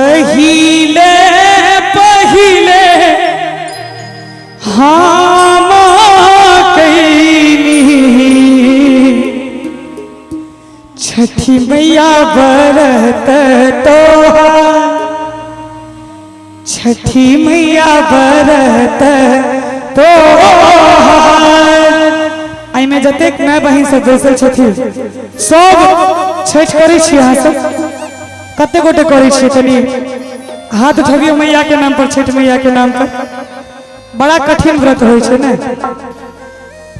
पहिले पहिले हम कैनी छठी मैया व्रत तोहार, छठी मैया व्रत तोहार। आई में जतेक मैं बहिन सब बैसल छथि सब छठ करै छी। अहाँ सब कते गोटे करै छी? तनी हाथ उठबियो मैया के नाम पर, छठ मैया के नाम पर। बड़ा कठिन व्रत होइ छै ने।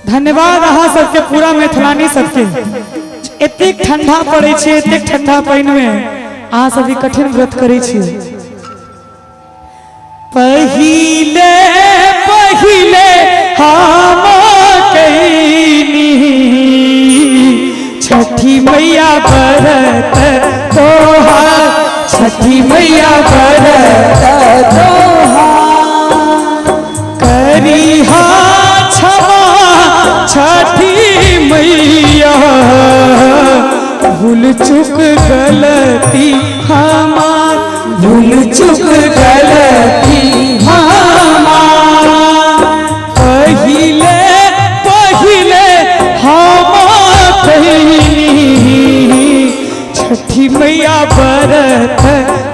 धन्यवाद अहाँ सबके, पूरा मैथिलानी सबके। एतेक ठंडा पड़े छै, एतेक ठंडा पानी में अहाँ सब कठिन व्रत करै छी। पहिले पहिले हम कैनी छठी मैया व्रत तोहार, छठी मैया व्रत तोहार। करिहा क्षमा छठी मैया, भूल चुक गलती हमार, भूल चुक गलती हमार। पहिले पहिले हम कैनी छठी मैया व्रत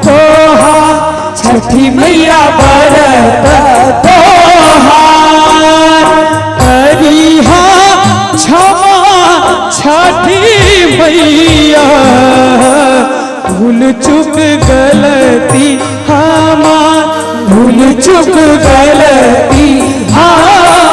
तोहार, छठी मैया व्रत तोहार। करिहा क्षमा छठी मैया, भूल चुक गलती हमार, भूल चुक गलती हमार।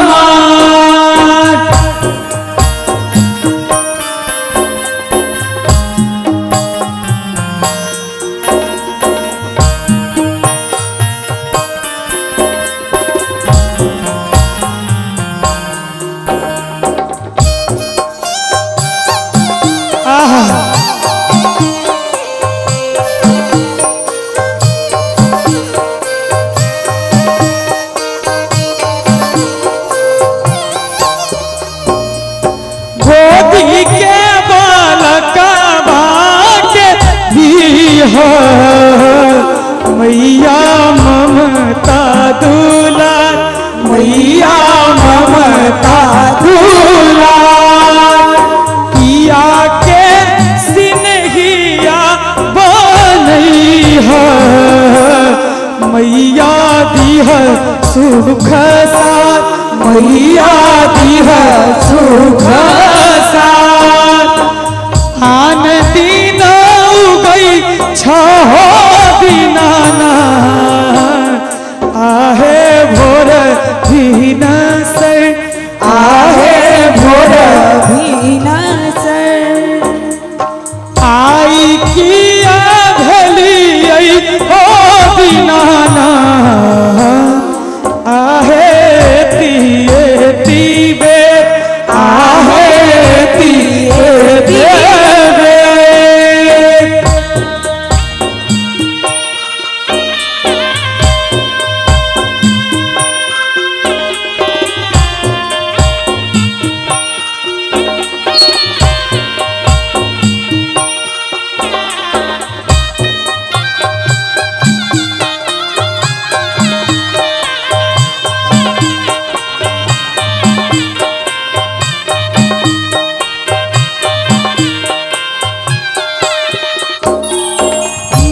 मैया ममता दुलार, मैया ममता दुलार। पिया के सिनहिया बनैहा, मैया दीह सुख साथ, मैया दीह सुख साथ। आन दिन उगई छहो दीनाना, आहे भोर भीना सर, आहे भोर भीना सर। आई किया भली ओ दीनाना, आहे तिये तीबे, आहे तिये देवे।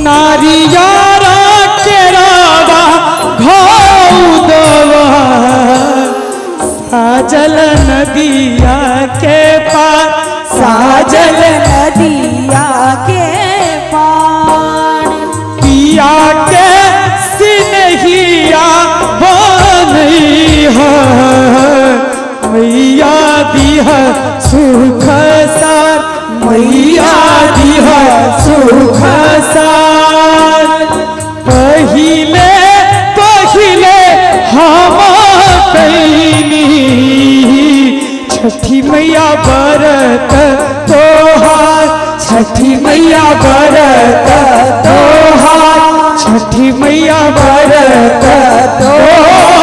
नारियारा केरावा घौदवा, साजल नदिया के पार, साजल नदिया के पार। पिया के सिनहिया बनैहा, मैया दीह सुख सार, मैया दीह सुख सार। पहिले पहिले हम कैनी छठी मैया व्रत तोहार, छठी मैया व्रत तोहार, छठी मैया व्रत तोहार।